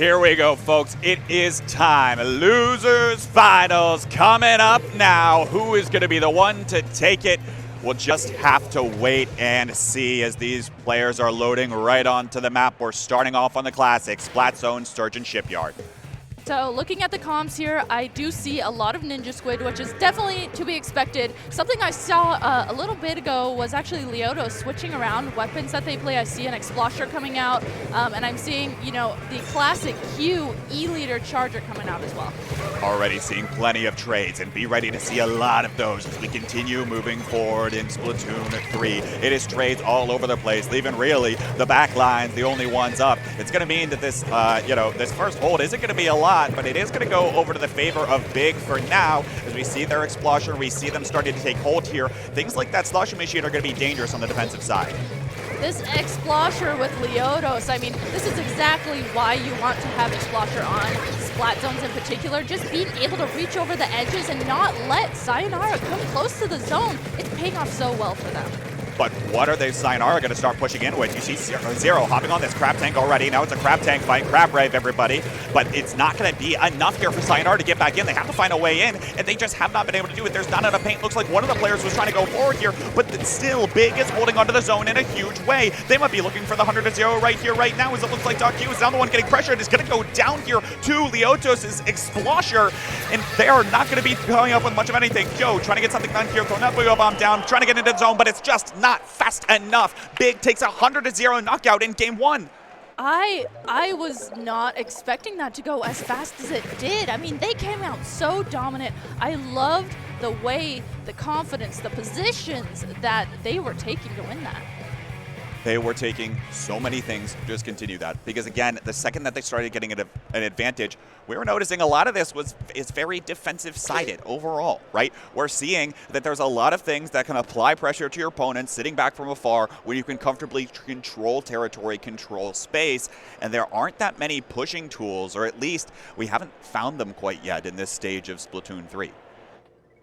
Here we go, folks. It is time. Losers finals coming up now. Who is going to be the one to take it? We'll just have to wait and see as these players are loading right onto the map. We're starting off on the classic Splat Zone Sturgeon Shipyard. So looking at the comms here, I do see a lot of Ninja Squid, which is definitely to be expected. Something I saw a little bit ago was actually Leoto switching around weapons that they play. I see an Explosher coming out, and I'm seeing, the classic Q E-liter charger coming out as well. Already seeing plenty of trades, and be ready to see a lot of those as we continue moving forward in Splatoon 3. It is trades all over the place, leaving really the back lines the only ones up. It's going to mean that this, this first hold isn't going to be a lot, but it is going to go over to the favor of Big for now. As we see their Explosion, we see them starting to take hold here. Things like that Sloshing Machine are going to be dangerous on the defensive side. This Explosher with Leotos, I mean, this is exactly why you want to have Explosher on Splat Zones in particular. Just being able to reach over the edges and not let Sayonara come close to the zone. It's paying off so well for them. But what are they Sayonara going to start pushing in with? You see Zero hopping on this Crab Tank already. Now it's a Crab Tank fight. Crab Rave, everybody. But it's not going to be enough here for Sayonara to get back in. They have to find a way in, and they just have not been able to do it. There's not enough paint. Looks like one of the players was trying to go forward here, but still Big is holding onto the zone in a huge way. They might be looking for the 100-0 right here, right now, as it looks like Doc Q is now the one getting pressured. It's going to go down here to Leotos' Explosher, and they are not going to be coming up with much of anything. Joe trying to get something done here, throwing that Booyah Bomb down, trying to get into the zone, but it's just not fast enough. Big takes a 100-0 knockout in game one. I was not expecting that to go as fast as it did. I mean, they came out so dominant. I loved the way, the confidence, the positions that they were taking to win that. They were taking so many things to just continue that. Because again, the second that they started getting an advantage, we were noticing a lot of this is very defensive-sided overall, right? We're seeing that there's a lot of things that can apply pressure to your opponent sitting back from afar when you can comfortably control territory, control space, and there aren't that many pushing tools, or at least we haven't found them quite yet in this stage of Splatoon 3.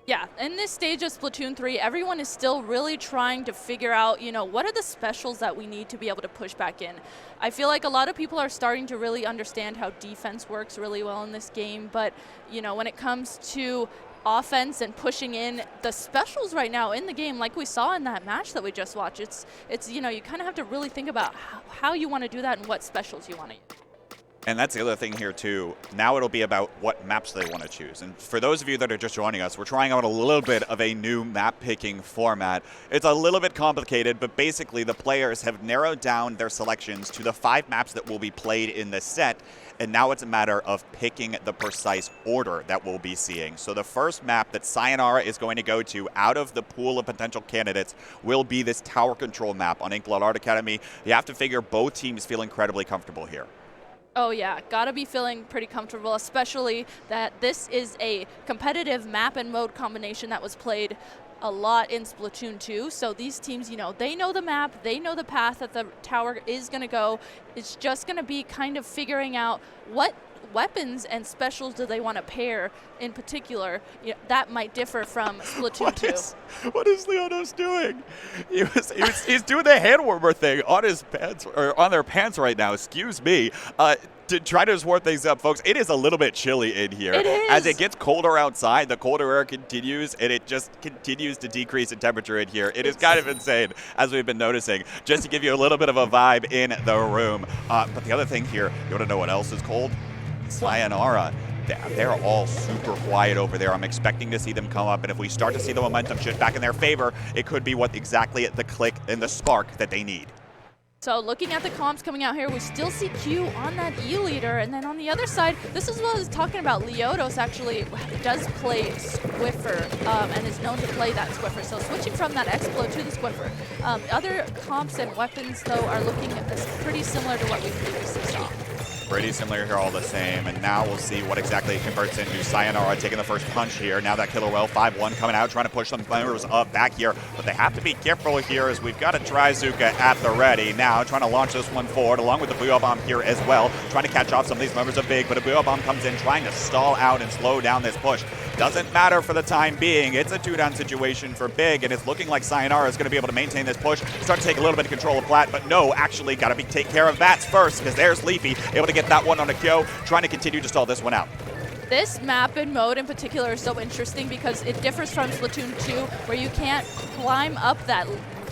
Yeah, in this stage of Splatoon 3, everyone is still really trying to figure out, what are the specials that we need to be able to push back in. I feel like a lot of people are starting to really understand how defense works really well in this game, but, when it comes to offense and pushing in the specials right now in the game, like we saw in that match that we just watched, it's you kind of have to really think about how you want to do that and what specials you want to use. And that's the other thing here, too. Now it'll be about what maps they want to choose. And for those of you that are just joining us, we're trying out a little bit of a new map-picking format. It's a little bit complicated, but basically the players have narrowed down their selections to the 5 maps that will be played in the set. And now it's a matter of picking the precise order that we'll be seeing. So the first map that Sayonara is going to go to out of the pool of potential candidates will be this tower control map on Inkblood Art Academy. You have to figure both teams feel incredibly comfortable here. Oh yeah, gotta be feeling pretty comfortable, especially that this is a competitive map and mode combination that was played a lot in Splatoon 2. So these teams, they know the map, they know the path that the tower is gonna go. It's just gonna be kind of figuring out what weapons and specials do they want to pair in particular. That might differ from Splatoon 2. What is Leotos doing? He's doing the hand warmer thing on his pants, or on their pants right now, excuse me, to try to warm things up, folks. It is a little bit chilly in here. It is. As it gets colder outside, the colder air continues, and it just continues to decrease in temperature in here. It is kind of insane, as we've been noticing, just to give you a little bit of a vibe in the room. But the other thing here, you want to know what else is cold? Sayonara. They're all super quiet over there. I'm expecting to see them come up, and if we start to see the momentum shift back in their favor, it could be what exactly the click and the spark that they need. So looking at the comps coming out here, we still see Q on that E-liter, and then on the other side, this is what I was talking about. Leotos actually does play Squiffer and is known to play that Squiffer. So switching from that Explo to the Squiffer. Other comps and weapons, though, are looking pretty similar to what we previously saw. Pretty similar here, all the same. And now we'll see what exactly it converts into. Sayonara taking the first punch here. Now that Killer Whale 5-1 coming out, trying to push some members up back here. But they have to be careful here as we've got a Trizuka at the ready. Now trying to launch this one forward along with the Booyah Bomb here as well. Trying to catch off some of these members of Big, but a Booyah Bomb comes in trying to stall out and slow down this push. doesn't matter for the time being. It's a 2-down situation for Big, and it's looking like Sayonara is going to be able to maintain this push, start to take a little bit of control of Plat, but no, actually got to take care of Bats first, because there's Leafy able to get that one on a Kyo, trying to continue to stall this one out. This map and mode in particular is so interesting because it differs from Splatoon 2, where you can't climb up that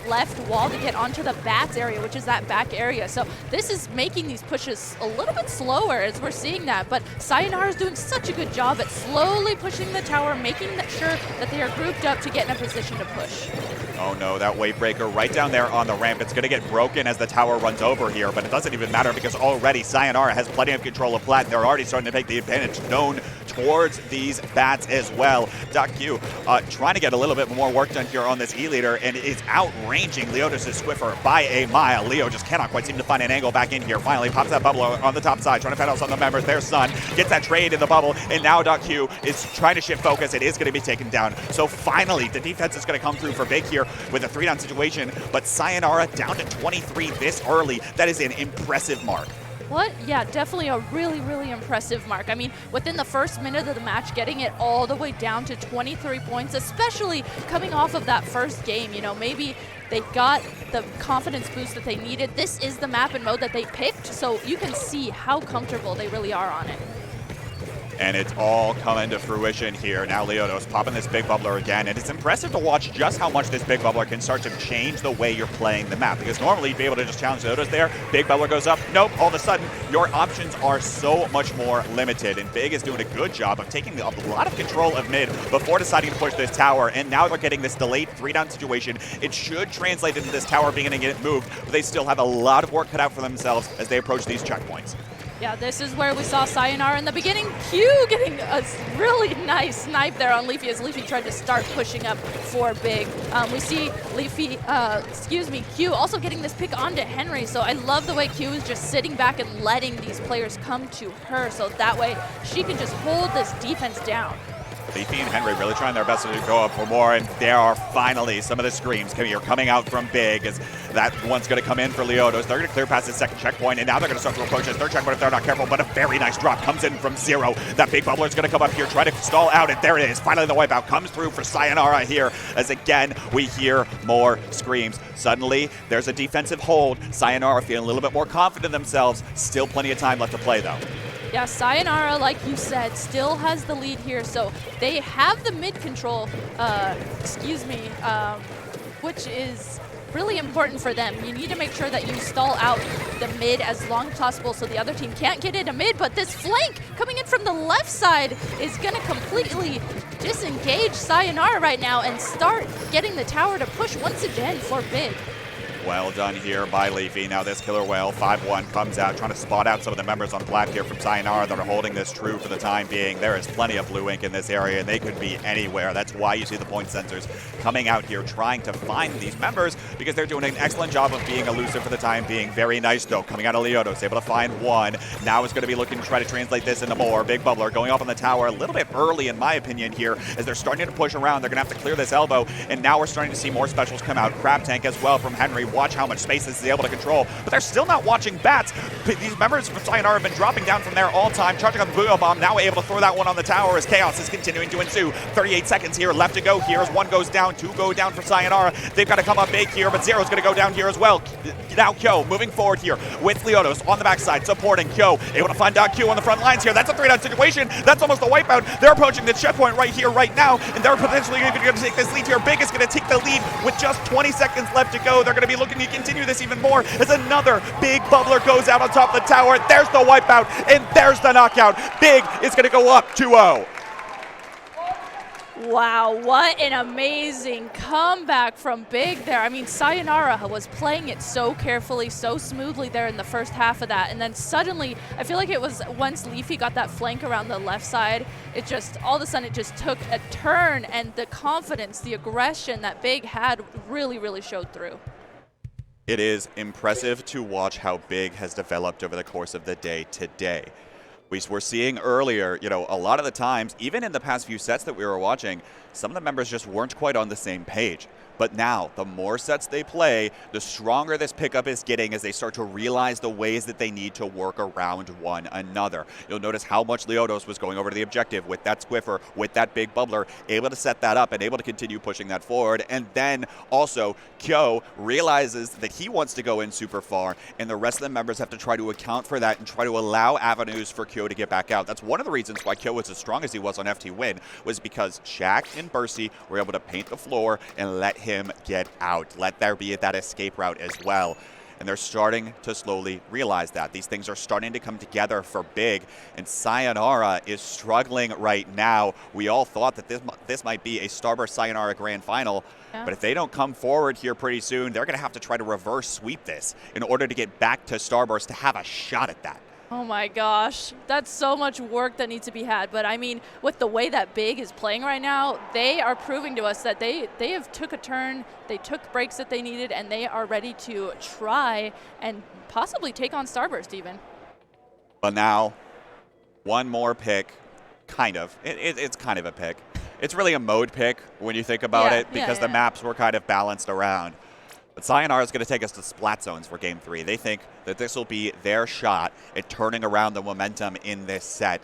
left wall to get onto the Bats area, which is that back area. So this is making these pushes a little bit slower as we're seeing that, but Sayonara is doing such a good job at slowly pushing the tower, making sure that they are grouped up to get in a position to push. Oh no, that wave breaker right down there on the ramp. It's going to get broken as the tower runs over here, but it doesn't even matter because already Sayonara has plenty of control of Plat. They're already starting to take the advantage known towards these Bats as well. Q trying to get a little bit more work done here on this E-leader, and is outranging Leotis' Swiffer by a mile. Leo just cannot quite seem to find an angle back in here. Finally pops that bubble on the top side, trying to fend off some of the members. There's Sun, gets that trade in the bubble, and now Q is trying to shift focus. It is going to be taken down. So finally, the defense is going to come through for Big here with a 3-down situation, but Sayonara down to 23 this early. That is an impressive mark. What? Yeah, definitely a really, really impressive mark. I mean, within the first minute of the match, getting it all the way down to 23 points, especially coming off of that first game. You know, maybe they got the confidence boost that they needed. This is the map and mode that they picked, so you can see how comfortable they really are on it. And it's all coming to fruition here. Now Leotos popping this big bubbler again, and it's impressive to watch just how much this big bubbler can start to change the way you're playing the map, because normally you'd be able to just challenge Leotos there, big bubbler goes up, nope, all of a sudden your options are so much more limited, and Big is doing a good job of taking a lot of control of mid before deciding to push this tower, and now they're getting this delayed 3-down situation. It should translate into this tower being able to get it moved, but they still have a lot of work cut out for themselves as they approach these checkpoints. Yeah, this is where we saw Sayonara in the beginning. Q getting a really nice snipe there on Leafy as Leafy tried to start pushing up for Big. We see Q also getting this pick onto Henry. So I love the way Q is just sitting back and letting these players come to her. So that way she can just hold this defense down. Leafy and Henry really trying their best to go up for more, and there are finally some of the screams coming out from Big as that one's going to come in for Leotos. They're going to clear past the second checkpoint, and now they're going to start to approach this third checkpoint if they're not careful, but a very nice drop comes in from Zero. That big bubbler is going to come up here, try to stall out, and there it is. Finally the wipeout comes through for Sayonara here as again we hear more screams. Suddenly there's a defensive hold. Sayonara feeling a little bit more confident in themselves. Still plenty of time left to play though. Yeah, Sayonara, like you said, still has the lead here, so they have the mid control, which is really important for them. You need to make sure that you stall out the mid as long as possible so the other team can't get into mid, but this flank coming in from the left side is going to completely disengage Sayonara right now and start getting the tower to push once again for Big. Well done here by Leafy. Now this killer whale, 5-1, comes out, trying to spot out some of the members on Black here from Sayonara that are holding this true for the time being. There is plenty of blue ink in this area, and they could be anywhere. That's why you see the point sensors coming out here, trying to find these members, because they're doing an excellent job of being elusive for the time being. Very nice, though, coming out of Leotos, able to find one. Now is going to be looking to try to translate this into more. Big bubbler going up on the tower a little bit early, in my opinion, here, as they're starting to push around. They're going to have to clear this elbow, and now we're starting to see more specials come out. Crab Tank as well from Henry. Watch how much space this is able to control, but they're still not watching Bats. These members from Sayonara have been dropping down from there all time, charging on the Booyah Bomb, now able to throw that one on the tower as chaos is continuing to ensue. 38 seconds here left to go here as one goes down, two go down for Sayonara. They've got to come up big here, but Zero's going to go down here as well. Now Kyo moving forward here with Leotos on the backside, supporting Kyo, able to find Q on the front lines here. That's a 3-down situation. That's almost a wipeout. They're approaching the checkpoint right here, right now, and they're potentially even going to take this lead here. Big is going to take the lead with just 20 seconds left to go. They're going to be looking to continue this even more as another big bubbler goes out on top of the tower. There's the wipeout, and there's the knockout. Big is going to go up 2-0. Wow, what an amazing comeback from Big there. I mean, Sayonara was playing it so carefully, so smoothly there in the first half of that, and then suddenly, I feel like it was once Leafy got that flank around the left side, it just, all of a sudden it just took a turn, and the confidence, the aggression that Big had really, really showed through. It is impressive to watch how Big has developed over the course of the day today. We were seeing earlier, a lot of the times, even in the past few sets that we were watching, some of the members just weren't quite on the same page. But now, the more sets they play, the stronger this pickup is getting as they start to realize the ways that they need to work around one another. You'll notice how much Leotos was going over to the objective with that Squiffer, with that big bubbler, able to set that up and able to continue pushing that forward. And then also, Kyo realizes that he wants to go in super far, and the rest of the members have to try to account for that and try to allow avenues for Kyo to get back out. That's one of the reasons why Kyo was as strong as he was on FT Win, was because Shaq and Bursey were able to paint the floor and let him get out. Let there be that escape route as well. And they're starting to slowly realize that. These things are starting to come together for Big, and Sayonara is struggling right now. We all thought that this might be a Starburst Sayonara Grand Final, but if they don't come forward here pretty soon, they're going to have to try to reverse sweep this in order to get back to Starburst to have a shot at that. Oh my gosh, that's so much work that needs to be had. But I mean, with the way that Big is playing right now, they are proving to us that they have took a turn, they took breaks that they needed, and they are ready to try and possibly take on Starburst even. But now, one more pick, kind of. It's kind of a pick. It's really a mode pick when you think about it, because the maps were kind of balanced around. But Sayonara is going to take us to Splat Zones for Game 3. They think that this will be their shot at turning around the momentum in this set.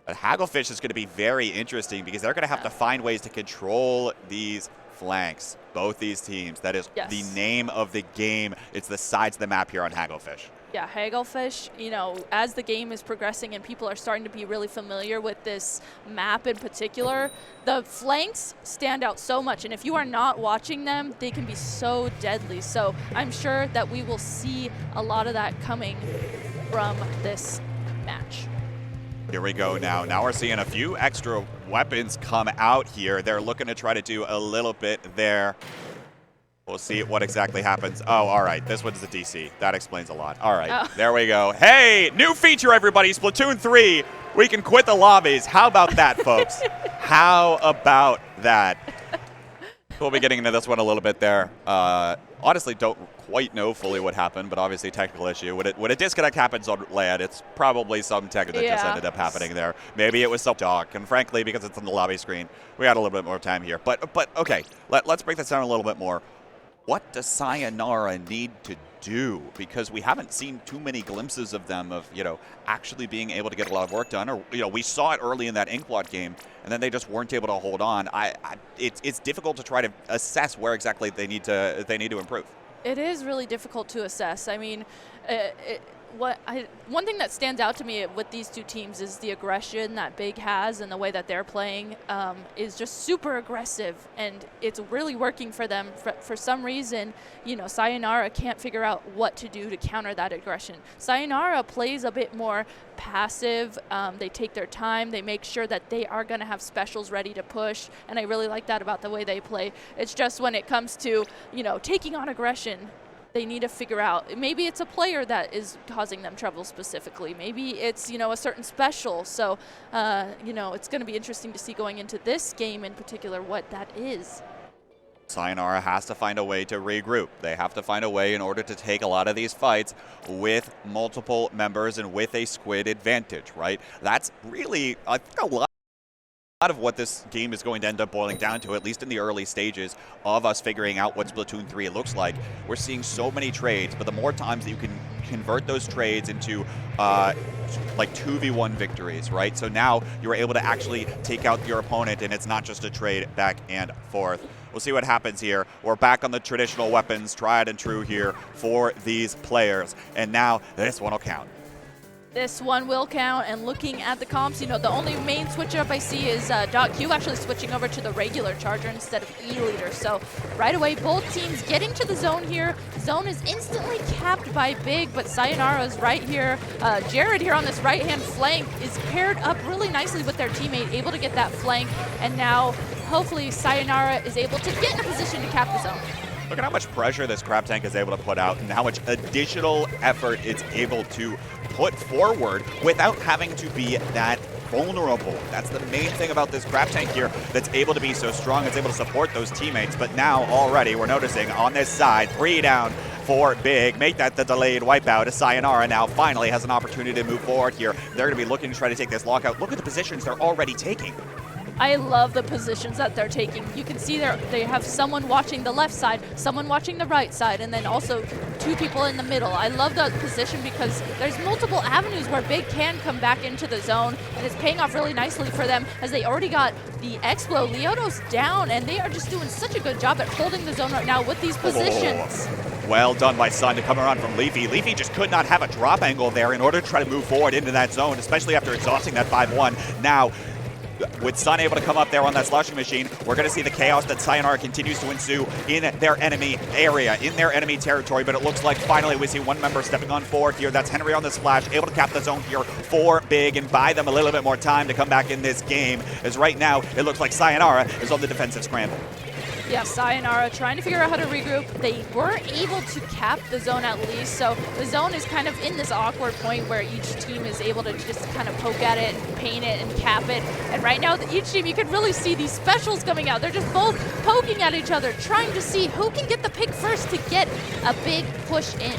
But Hagglefish is going to be very interesting because they're going to have to find ways to control these flanks, both these teams. That is the name of the game. It's the sides of the map here on Hagglefish. Yeah, Hagglefish, you know, as the game is progressing and people are starting to be really familiar with this map in particular, the flanks stand out so much. And if you are not watching them, they can be so deadly. So I'm sure that we will see a lot of that coming from this match. Here we go now. Now we're seeing a few extra weapons come out here. They're looking to try to do a little bit there. We'll see what exactly happens. Oh, all right. This one's the DC. That explains a lot. All right. There we go. Hey, new feature, everybody. Splatoon 3. We can quit the lobbies. How about that, folks? How about that? We'll be getting into this one a little bit there. Honestly, don't quite know fully what happened, but obviously technical issue. When a disconnect happens on LAN, it's probably some tech that just ended up happening there. Maybe it was some talk, and frankly, because it's on the lobby screen, we had a little bit more time here. But okay, let's break this down a little bit more. What does Sayonara need to do? Because we haven't seen too many glimpses of them of, actually being able to get a lot of work done. Or, we saw it early in that Inkblot game, and then they just weren't able to hold on. It's difficult to try to assess where exactly they need to improve. It is really difficult to assess. I mean, one thing that stands out to me with these two teams is the aggression that Big has, and the way that they're playing is just super aggressive, and it's really working for them. For some reason, Sayonara can't figure out what to do to counter that aggression. Sayonara plays a bit more passive. They take their time. They make sure that they are going to have specials ready to push, and I really like that about the way they play. It's just when it comes to, taking on aggression, they need to figure out, maybe it's a player that is causing them trouble specifically. Maybe it's, a certain special. So, it's going to be interesting to see going into this game in particular what that is. Sayonara has to find a way to regroup. They have to find a way in order to take a lot of these fights with multiple members and with a squid advantage, right? That's really, I think, a lot of what this game is going to end up boiling down to, at least in the early stages of us figuring out what Splatoon 3 looks like. We're seeing so many trades, but the more times that you can convert those trades into like 2v1 victories, right? So now you're able to actually take out your opponent, and it's not just a trade back and forth. We'll see what happens here. We're back on the traditional weapons, tried and true here for these players. And now this one will count. This one will count, and looking at the comps, the only main switch up I see is .Q actually switching over to the regular charger instead of E-Leader. So right away, both teams getting to the zone here. Zone is instantly capped by Big, but Sayonara is right here. Jared here on this right-hand flank is paired up really nicely with their teammate, able to get that flank, and now hopefully Sayonara is able to get in a position to cap the zone. Look at how much pressure this Crab Tank is able to put out and how much additional effort it's able to put forward without having to be that vulnerable. That's the main thing about this Crab Tank here that's able to be so strong. It's able to support those teammates. But now already we're noticing on this side, 3 down for Big. Make that the delayed wipeout. Sayonara now finally has an opportunity to move forward here. They're going to be looking to try to take this lockout. Look at the positions they're already taking. I love the positions that they're taking. You can see they have someone watching the left side, someone watching the right side, and then also 2 people in the middle. I love that position because there's multiple avenues where Big can come back into the zone, and it's paying off really nicely for them as they already got the Explo. Leoto's down, and they are just doing such a good job at holding the zone right now with these positions. Well done by Sun to come around from Leafy. Leafy just could not have a drop angle there in order to try to move forward into that zone, especially after exhausting that 5-1. Now, with Sun able to come up there on that slushing machine, we're going to see the chaos that Sayonara continues to ensue in their enemy area, in their enemy territory, but it looks like finally we see one member stepping on forward here. That's Henry on the splash, able to cap the zone here for Big and buy them a little bit more time to come back in this game, as right now it looks like Sayonara is on the defensive scramble. Yeah, Sayonara trying to figure out how to regroup. They weren't able to cap the zone at least, so the zone is kind of in this awkward point where each team is able to just kind of poke at it, and paint it, and cap it. And right now, each team, you can really see these specials coming out. They're just both poking at each other, trying to see who can get the pick first to get a big push in.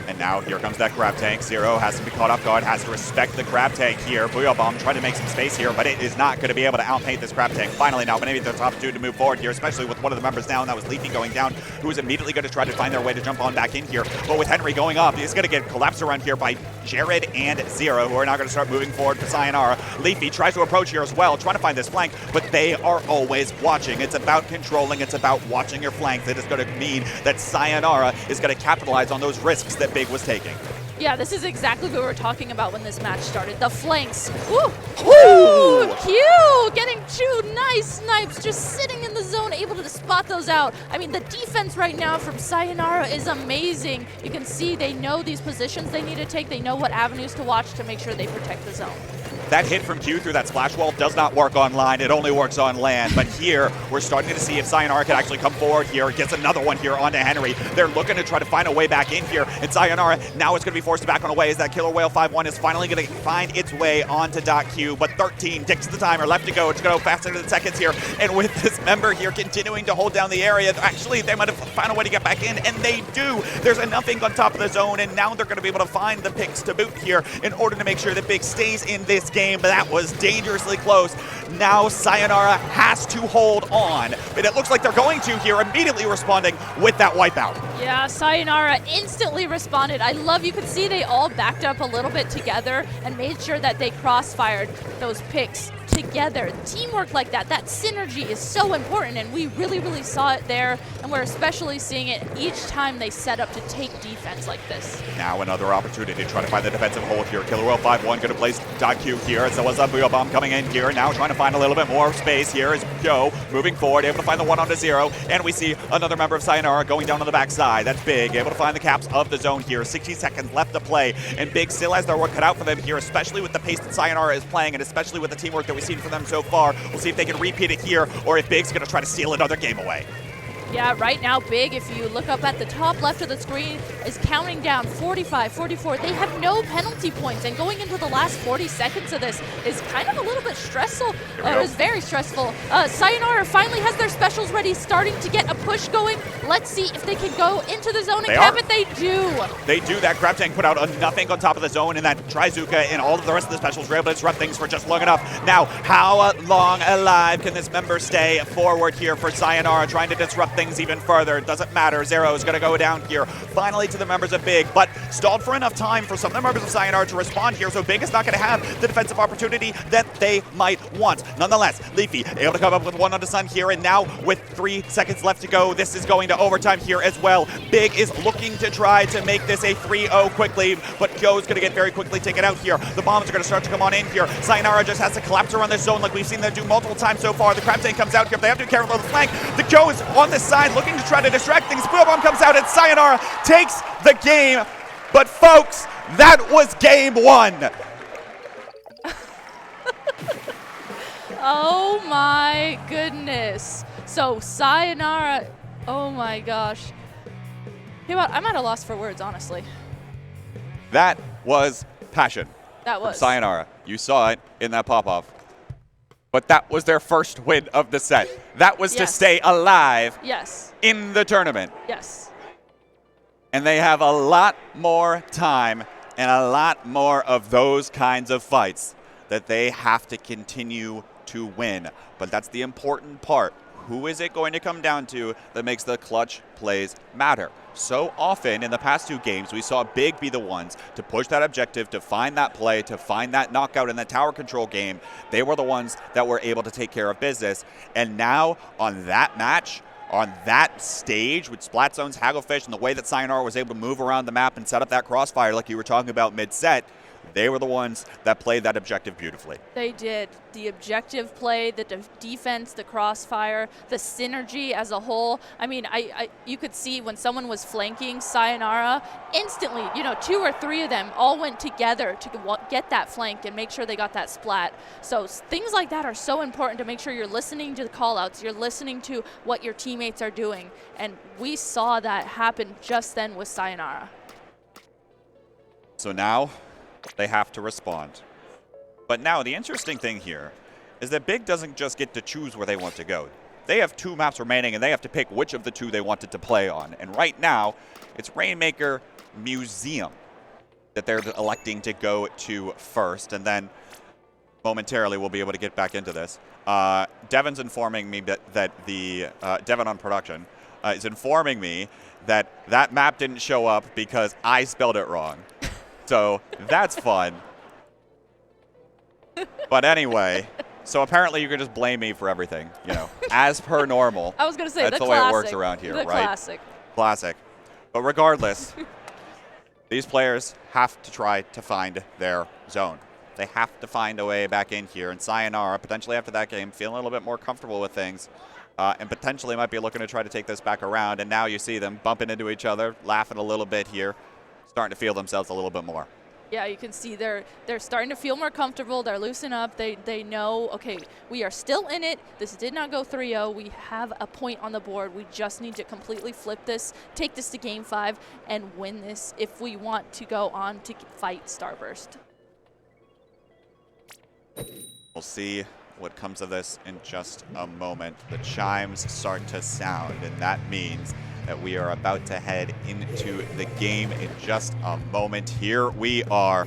And now here comes that grab tank. Zero has to be caught off guard, has to respect the grab tank here. Booyah Bomb trying to make some space here, but it is not going to be able to outpaint this grab tank. Finally now, maybe there's opportunity to move forward here, especially with one of the members down. That was Leafy going down, who is immediately going to try to find their way to jump on back in here. But with Henry going up, he's going to get collapsed around here by Jared and Zero, who are now going to start moving forward for Sayonara. Leafy tries to approach here as well, trying to find this flank, but they are always watching. It's about controlling, it's about watching your flanks. It is going to mean that Sayonara is going to capitalize on those risks that Big was taking. Yeah, this is exactly what we were talking about when this match started. The flanks. Ooh, ooh, Q getting 2 nice snipes, just sitting in the zone, able to spot those out. I mean, the defense right now from Sayonara is amazing. You can see they know these positions they need to take. They know what avenues to watch to make sure they protect the zone. That hit from Q through that splash wall does not work on line. It only works on land. But here, we're starting to see if Sayonara can actually come forward here. Gets another one here onto Henry. They're looking to try to find a way back in here. And Sayonara now is going to be forced back on a way as that Killer Whale 5-1 is finally going to find its way onto .Q. But 13 ticks the timer left to go. It's going to go faster than seconds here. And with this member here continuing to hold down the area, actually, they might have found a way to get back in. And they do. There's enough ink on top of the zone. And now they're going to be able to find the picks to boot here in order to make sure that Big stays in this game. But that was dangerously close. Now Sayonara has to hold on. But it looks like they're going to here, immediately responding with that wipeout. Yeah, Sayonara instantly responded. I love, you could see they all backed up a little bit together and made sure that they crossfired those picks together. Teamwork like that, that synergy is so important, and we really, really saw it there, and we're especially seeing it each time they set up to take defense like this. Now another opportunity to try to find the defensive hold here. Killer Whale 5-1 going to place .Q here. So was Booyah Bomb coming in here, now trying to find a little bit more space here as Joe moving forward, able to find the 1 onto 0, and we see another member of Sayonara going down on the backside. That's Big, able to find the caps of the zone here. 60 seconds left to play, and Big still has their work cut out for them here, especially with the pace that Sayonara is playing, and especially with the teamwork that we've seen from them so far. We'll see if they can repeat it here, or if Big's going to try to steal another game away. Yeah, right now, Big, if you look up at the top left of the screen, is counting down 45, 44. They have no penalty points, and going into the last 40 seconds of this is kind of a little bit stressful. It was very stressful. Sayonara finally has their specials ready, starting to get a push going. Let's see if they can go into the zone and cap it. They do. They do. That grab tank put out enough ink on top of the zone, and that Trizuka and all of the rest of the specials were able to disrupt things for just long enough. Now, how long alive can this member stay forward here for Sayonara, trying to disrupt things even further? It doesn't matter. Zero is going to go down here. Finally to the members of Big, but stalled for enough time for some of the members of Sayonara to respond here, so Big is not going to have the defensive opportunity that they might want. Nonetheless, Leafy able to come up with 1 onto Sun here, and now with 3 seconds left to go, this is going to overtime here as well. Big is looking to try to make this a 3-0 quickly, but Joe's going to get very quickly taken out here. The bombs are going to start to come on in here. Sayonara just has to collapse around this zone like we've seen them do multiple times so far. The crab tank comes out here, but they have to be careful of the flank. The Joe is on this side looking to try to distract things. Booyah Bomb comes out and Sayonara takes the game. But folks, that was game 1. Oh my goodness. So Sayonara, oh my gosh. You know what? I'm at a loss for words, honestly. That was passion. That was. From Sayonara. You saw it in that pop-off. But that was their first win of the set. That was to stay alive in the tournament. Yes. And they have a lot more time and a lot more of those kinds of fights that they have to continue to win. But that's the important part. Who is it going to come down to that makes the clutch plays matter? So often in the past 2 games, we saw Big be the ones to push that objective, to find that play, to find that knockout in the tower control game. They were the ones that were able to take care of business. And now on that match, on that stage with Splat Zone's Hagglefish and the way that Sayonara was able to move around the map and set up that crossfire like you were talking about mid-set, they were the ones that played that objective beautifully. They did. The objective play, the defense, the crossfire, the synergy as a whole. I mean, you could see when someone was flanking Sayonara, instantly, 2 or 3 of them all went together to get that flank and make sure they got that splat. So things like that are so important to make sure you're listening to the callouts, you're listening to what your teammates are doing. And we saw that happen just then with Sayonara. So now they have to respond. But now the interesting thing here is that Big doesn't just get to choose where they want to go. They have 2 maps remaining and they have to pick which of the 2 they wanted to play on. And right now, it's Rainmaker Museum that they're electing to go to first. And then momentarily we'll be able to get back into this. Devin's informing me that the Devin on production is informing me that that map didn't show up because I spelled it wrong. So that's fun. But anyway, so apparently you can just blame me for everything, as per normal. I was going to say, that's the way it works around here, right? Classic. Classic. But regardless, these players have to try to find their zone. They have to find a way back in here. And Sayonara, potentially after that game, feeling a little bit more comfortable with things. And potentially might be looking to try to take this back around. And now you see them bumping into each other, laughing a little bit here, starting to feel themselves a little bit more. Yeah, you can see they're starting to feel more comfortable. They're loosened up. They know, okay, we are still in it. This did not go 3-0. We have a point on the board. We just need to completely flip this, take this to Game 5, and win this if we want to go on to fight Starburst. We'll see what comes of this in just a moment. The chimes start to sound, and that means that we are about to head into the game in just a moment. Here we are.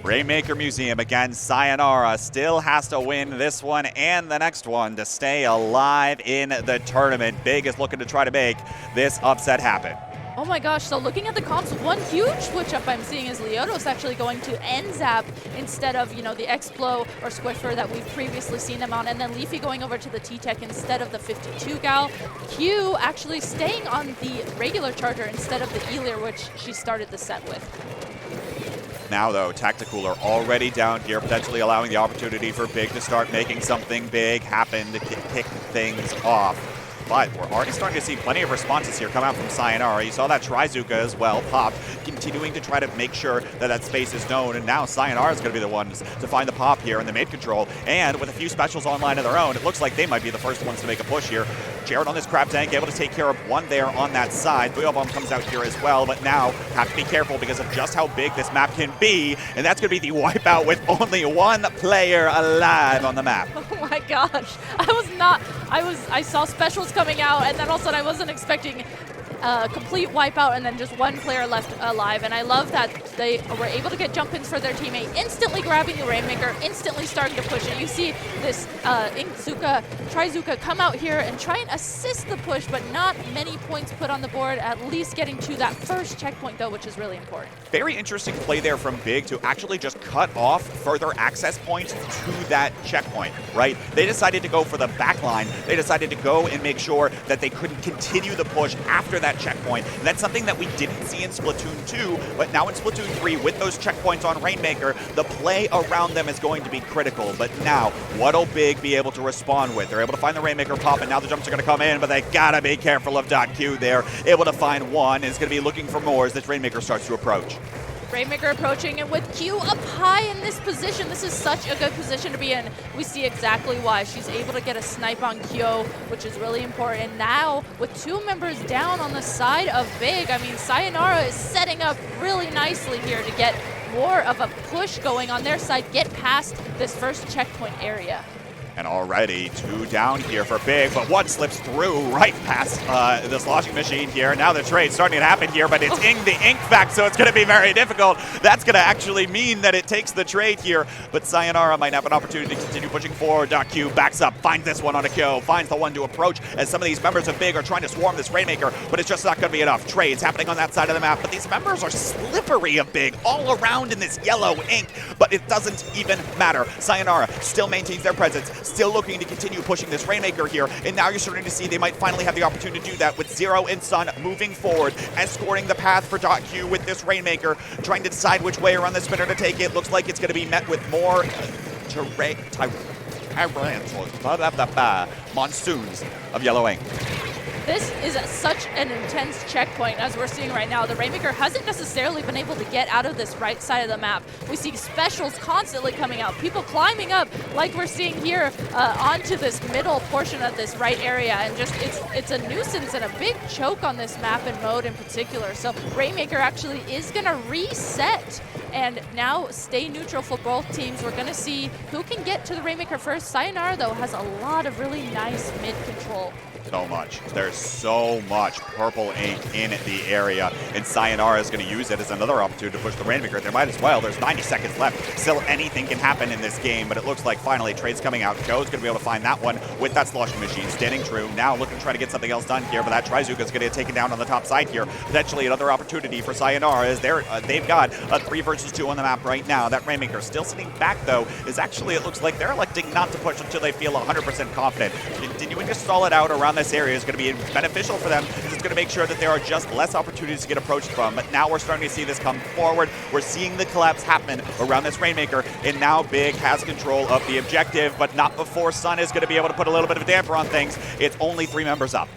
Rainmaker Museum again. Sayonara still has to win this one and the next one to stay alive in the tournament. Big is looking to try to make this upset happen. Oh my gosh, so looking at the comps, one huge switch up I'm seeing is Leoto's actually going to N-Zap instead of, the Explo or Squisher that we've previously seen them on, and then Leafy going over to the T-Tech instead of the 52 Gal. Q actually staying on the regular charger instead of the Elir, which she started the set with. Now, though, Tactical are already down here, potentially allowing the opportunity for Big to start making something big happen to kick things off. But we're already starting to see plenty of responses here come out from Sayonara. You saw that Trizuka as well pop, continuing to try to make sure that that space is known. And now Sayonara is going to be the ones to find the pop here in the mid control. And with a few specials online of their own, it looks like they might be the first ones to make a push here. Jared on this crab tank, able to take care of one there on that side. Booyah Bomb comes out here as well, but now have to be careful because of just how big this map can be. And that's going to be the wipeout with only one player alive on the map. Oh my gosh. I saw specials coming out, and then all of a sudden I wasn't expecting a complete wipeout and then just one player left alive. And I love that they were able to get jump-ins for their teammate, instantly grabbing the Rainmaker, instantly starting to push it. You see this Trizuka come out here and try and assist the push, but not many points put on the board, at least getting to that first checkpoint though, which is really important. Very interesting play there from Big to actually just cut off further access points to that checkpoint, right? They decided to go for the back line. They decided to go and make sure that they couldn't continue the push after that checkpoint. And that's something that we didn't see in Splatoon 2, but now in Splatoon 3, with those checkpoints on Rainmaker, the play around them is going to be critical. But now, what'll Big be able to respond with? They're able to find the Rainmaker pop, and now the jumps are going to come in, but they gotta be careful of .Q there. Able to find one, and is going to be looking for more as this Rainmaker starts to approach. Rainmaker approaching, and with Q up high in this position, this is such a good position to be in. We see exactly why. She's able to get a snipe on Kyo, which is really important. And now, with 2 members down on the side of Big, I mean, Sayonara is setting up really nicely here to get more of a push going on their side, get past this first checkpoint area. And already 2 down here for Big, but 1 slips through right past the sloshing machine here. Now the trade's starting to happen here, but it's in the ink back, so it's going to be very difficult. That's going to actually mean that it takes the trade here, but Sayonara might have an opportunity to continue pushing forward. Q backs up, finds this one on a Kyo, finds the one to approach as some of these members of Big are trying to swarm this Rainmaker, but it's just not going to be enough. Trades happening on that side of the map, but these members are slippery of Big all around in this yellow ink, but it doesn't even matter. Sayonara still maintains their presence, still looking to continue pushing this Rainmaker here, and now you're starting to see they might finally have the opportunity to do that with Zero and Sun moving forward, escorting the path for .Q with this Rainmaker, trying to decide which way around the spinner to take it. Looks like it's going to be met with more monsoons of yellow ink. This is such an intense checkpoint as we're seeing right now. The Rainmaker hasn't necessarily been able to get out of this right side of the map. We see specials constantly coming out, people climbing up like we're seeing here onto this middle portion of this right area, and just it's a nuisance and a big choke on this map and mode in particular. So Rainmaker actually is going to reset and now stay neutral for both teams. We're going to see who can get to the Rainmaker first. Sayonara, though, has a lot of really nice mid control. So much. There's so much purple ink in the area, and Sayonara is going to use it as another opportunity to push the Rainmaker. They might as well. There's 90 seconds left. Still anything can happen in this game, but it looks like finally trade's coming out. Joe's going to be able to find that one with that sloshing machine standing true. Now looking to try to get something else done here, but that Trizuka is going to get taken down on the top side here. Potentially another opportunity for Sayonara as they've got a 3 versus 2 on the map right now. That Rainmaker still sitting back, though, is actually, it looks like they're electing not to push until they feel 100% confident. Continuing to stall it out around this area is going to be beneficial for them, because it's going to make sure that there are just less opportunities to get approached from. But now we're starting to see this come forward. We're seeing the collapse happen around this Rainmaker, and now Big has control of the objective, but not before Sun is going to be able to put a little bit of a damper on things. It's only 3 members up.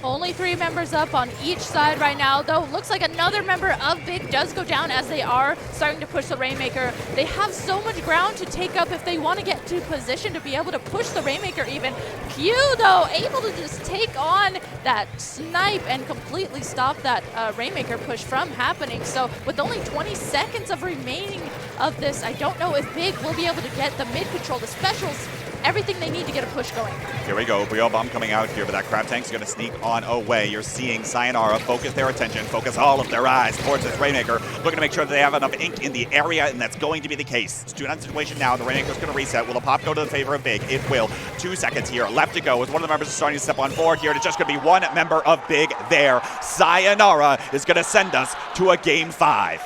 Only 3 members up on each side right now, though. Looks like another member of Big does go down as they are starting to push the Rainmaker. They have so much ground to take up if they want to get to position to be able to push the Rainmaker even. Q, though, able to just take on that snipe and completely stop that Rainmaker push from happening. So with only 20 seconds of remaining of this, I don't know if Big will be able to get the mid control, the specials, everything they need to get a push going. Here we go, Brio Bomb coming out here, but that Crab Tank's gonna sneak on away. You're seeing Sayonara focus their attention, focus all of their eyes towards this Rainmaker, looking to make sure that they have enough ink in the area, and that's going to be the case. It's 2-9 situation now, the Rainmaker's gonna reset. Will the pop go to the favor of Big? It will. 2 seconds here, left to go, as one of the members is starting to step on forward here. It's just gonna be 1 member of Big there. Sayonara is gonna send us to a game 5.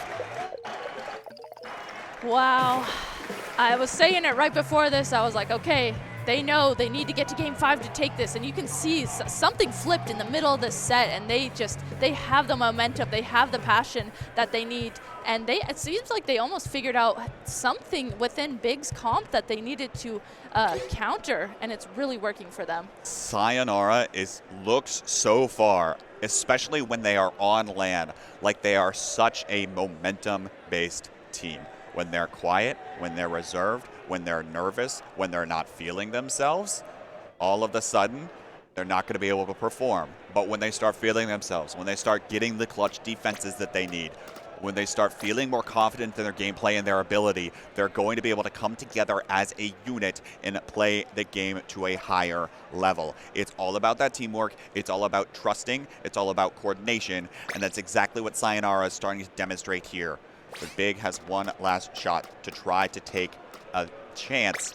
Wow. I was saying it right before this. I was like, okay, they know they need to get to game 5 to take this, and you can see something flipped in the middle of this set, and they have the momentum, they have the passion that they need, and it seems like they almost figured out something within Big's comp that they needed to counter, and it's really working for them. Sayonara looks so far, especially when they are on LAN, like they are such a momentum-based team. When they're quiet, when they're reserved, when they're nervous, when they're not feeling themselves, all of a sudden, they're not going to be able to perform. But when they start feeling themselves, when they start getting the clutch defenses that they need, when they start feeling more confident in their gameplay and their ability, they're going to be able to come together as a unit and play the game to a higher level. It's all about that teamwork. It's all about trusting. It's all about coordination. And that's exactly what Sayonara is starting to demonstrate here. But Big has one last shot to try to take a chance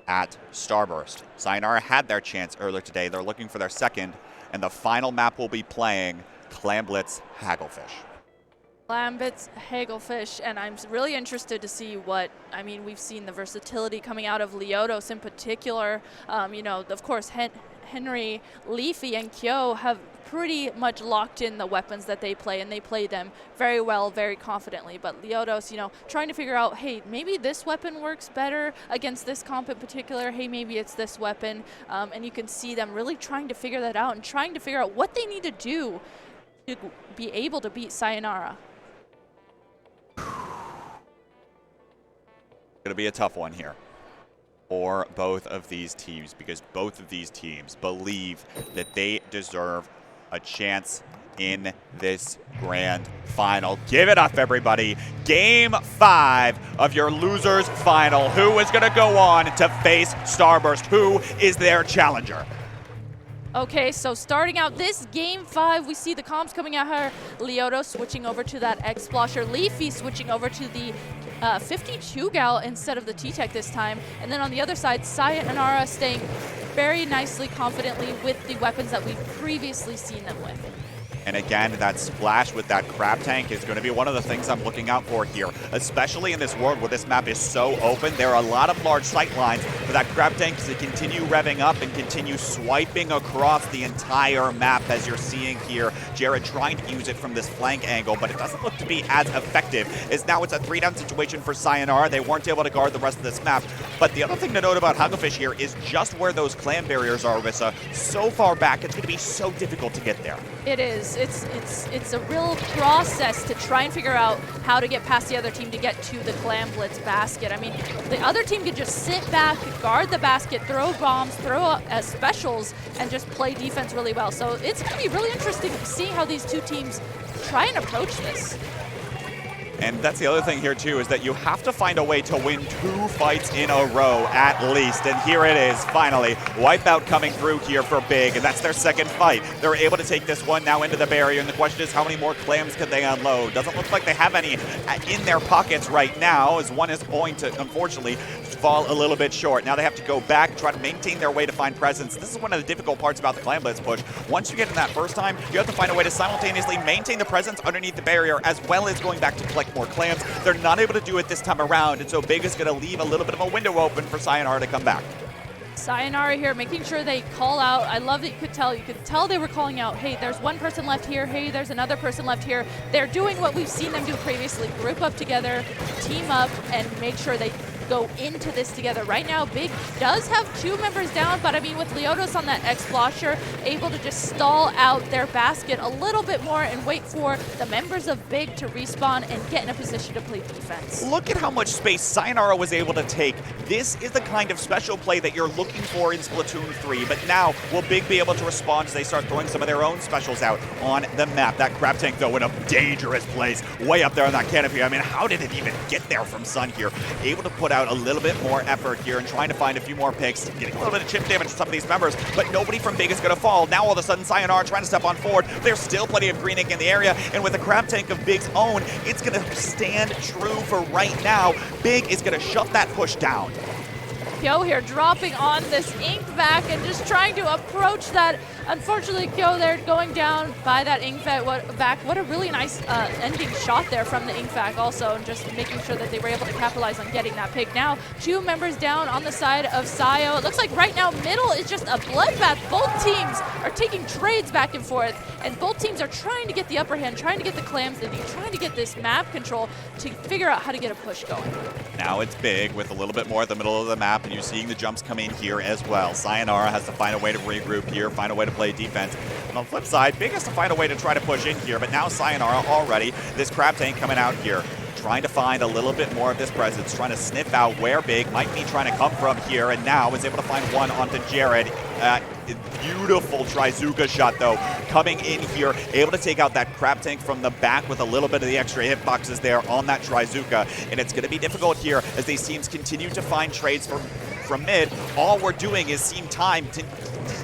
at Starburst. Sayonara had their chance earlier today. They're looking for their second, and the final map will be playing Clamblitz Hagglefish. Clamblitz Hagglefish, and I'm really interested to see we've seen the versatility coming out of Leotos in particular. Of course, Henry, Leafy, and Kyo have pretty much locked in the weapons that they play, and they play them very well, very confidently. But Leotos, trying to figure out, hey, maybe this weapon works better against this comp in particular. Hey, maybe it's this weapon. And you can see them really trying to figure that out and trying to figure out what they need to do to be able to beat Sayonara. Going to be a tough one here for both of these teams, because both of these teams believe that they deserve a chance in this grand final. Give it up, everybody. Game 5 of your losers final. Who is going to go on to face Starburst? Who is their challenger? Okay, so starting out this game 5, we see the comms coming out here. Leoto switching over to that X-Splosher. Leafy switching over to the 52 gal instead of the T-Tech this time. And then on the other side, Sayonara staying very nicely, confidently with the weapons that we've previously seen them with. And again, that splash with that crab tank is going to be one of the things I'm looking out for here, especially in this world where this map is so open. There are a lot of large sight lines for that crab tank to continue revving up and continue swiping across the entire map, as you're seeing here. Jared trying to use it from this flank angle, but it doesn't look to be as effective, as now it's a 3-down situation for Sayonara. They weren't able to guard the rest of this map. But the other thing to note about Hugglefish here is just where those clan barriers are, Rissa. So far back, it's going to be so difficult to get there. It is. It's a real process to try and figure out how to get past the other team to get to the Clam Blitz basket. I mean, the other team can just sit back, guard the basket, throw bombs, throw up as specials, and just play defense really well. So it's going to be really interesting to see how these two teams try and approach this. And that's the other thing here, too, is that you have to find a way to win 2 fights in a row, at least. And here it is, finally. Wipeout coming through here for Big, and that's their second fight. They're able to take this one now into the barrier, and the question is, how many more clams can they unload? Doesn't look like they have any in their pockets right now, as one is going to, unfortunately, fall a little bit short. Now they have to go back, try to maintain their way to find presence. This is one of the difficult parts about the Clam Blitz push. Once you get in that first time, you have to find a way to simultaneously maintain the presence underneath the barrier, as well as going back to collect more clams. They're not able to do it this time around, and so Big is going to leave a little bit of a window open for Sayonara to come back. Sayonara here, making sure they call out. I love that you could tell they were calling out, hey, there's one person left here, hey, there's another person left here. They're doing what we've seen them do previously, group up together, team up, and make sure they go into this together. Right now, Big does have 2 members down, but I mean, with Leotos on that X-Splosher, able to just stall out their basket a little bit more and wait for the members of Big to respawn and get in a position to play defense. Look at how much space Sayonara was able to take. This is the kind of special play that you're looking for in Splatoon 3, but now will Big be able to respond as they start throwing some of their own specials out on the map? That crab tank, though, in a dangerous place, way up there on that canopy. I mean, how did it even get there from Sun here? Able to put out a little bit more effort here and trying to find a few more picks, getting a little bit of chip damage to some of these members, but nobody from Big is going to fall. Now all of a sudden Sayonara trying to step on forward. There's still plenty of green ink in the area, and with a crab tank of Big's own, it's going to stand true for right now. Big is going to shut that push down. Kyo here dropping on this ink vac and just trying to approach that. Unfortunately, Kyo there going down by that ink vac. What a really nice ending shot there from the ink vac also, and just making sure that they were able to capitalize on getting that pick. Now 2 members down on the side of Sayo. It looks like right now middle is just a bloodbath. Both teams are taking trades back and forth, and both teams are trying to get the upper hand, trying to get the clams, and trying to get this map control to figure out how to get a push going. Now it's Big with a little bit more at the middle of the map, and you're seeing the jumps come in here as well. Sayonara has to find a way to regroup here, find a way to play defense. And on the flip side, Big has to find a way to try to push in here, but now Sayonara already, this crab tank coming out here, trying to find a little bit more of this presence, trying to sniff out where Big might be trying to come from here, and now is able to find one onto Jared. Beautiful Trizuka shot, though, coming in here, able to take out that crab tank from the back with a little bit of the extra hitboxes there on that Trizuka, and it's going to be difficult here as these teams continue to find trades from mid. All we're doing is seeing time to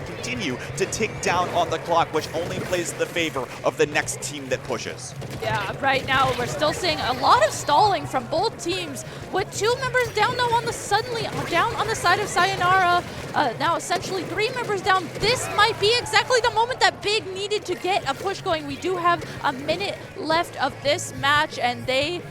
continue to tick down on the clock, which only plays in the favor of the next team that pushes. Yeah, right now we're still seeing a lot of stalling from both teams, with 2 members down though suddenly down on the side of Sayonara. Now essentially 3 members down. This might be exactly the moment that Big needed to get a push going. We do have a minute left of this match, and they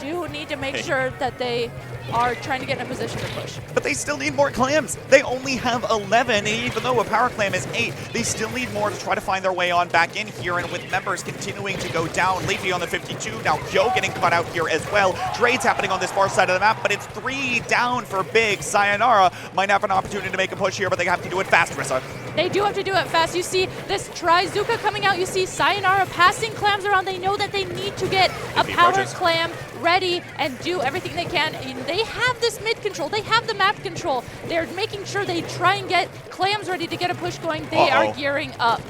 do need to make sure that they are trying to get in a position to push. But they still need more clams. They only have 11, and even though a power clam is 8, they still need more to try to find their way on back in here, and with members continuing to go down. Leafy on the 52, now Kyo getting cut out here as well. Trades happening on this far side of the map, but it's 3 down for Big. Sayonara might have an opportunity to make a push here, but they have to do it fast, Rissa. They do have to do it fast. You see this Trizuka coming out. You see Sayonara passing clams around. They know that they need to get a power clam ready and do everything they can. And they have this mid control. They have the map control. They're making sure they try and get clams ready to get a push going. They are gearing up.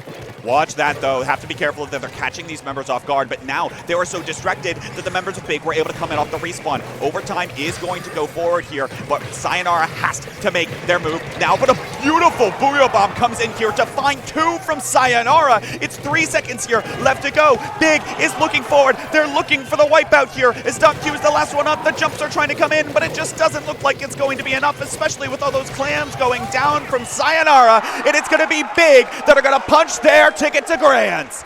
Watch that, though. Have to be careful that they're catching these members off guard, but now they were so distracted that the members of Big were able to come in off the respawn. Overtime is going to go forward here, but Sayonara has to make their move now. But a beautiful Booyah Bomb comes in here to find 2 from Sayonara. It's 3 seconds here left to go. Big is looking forward. They're looking for the wipeout here. As Q is the last one up. The jumps are trying to come in, but it just doesn't look like it's going to be enough, especially with all those clams going down from Sayonara. And it's going to be Big that are going to punch their ticket to Grands.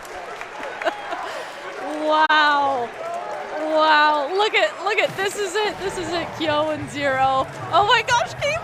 Wow. Wow. Look at, this is it. This is it. Kyo and Zero. Oh my gosh, Kimo.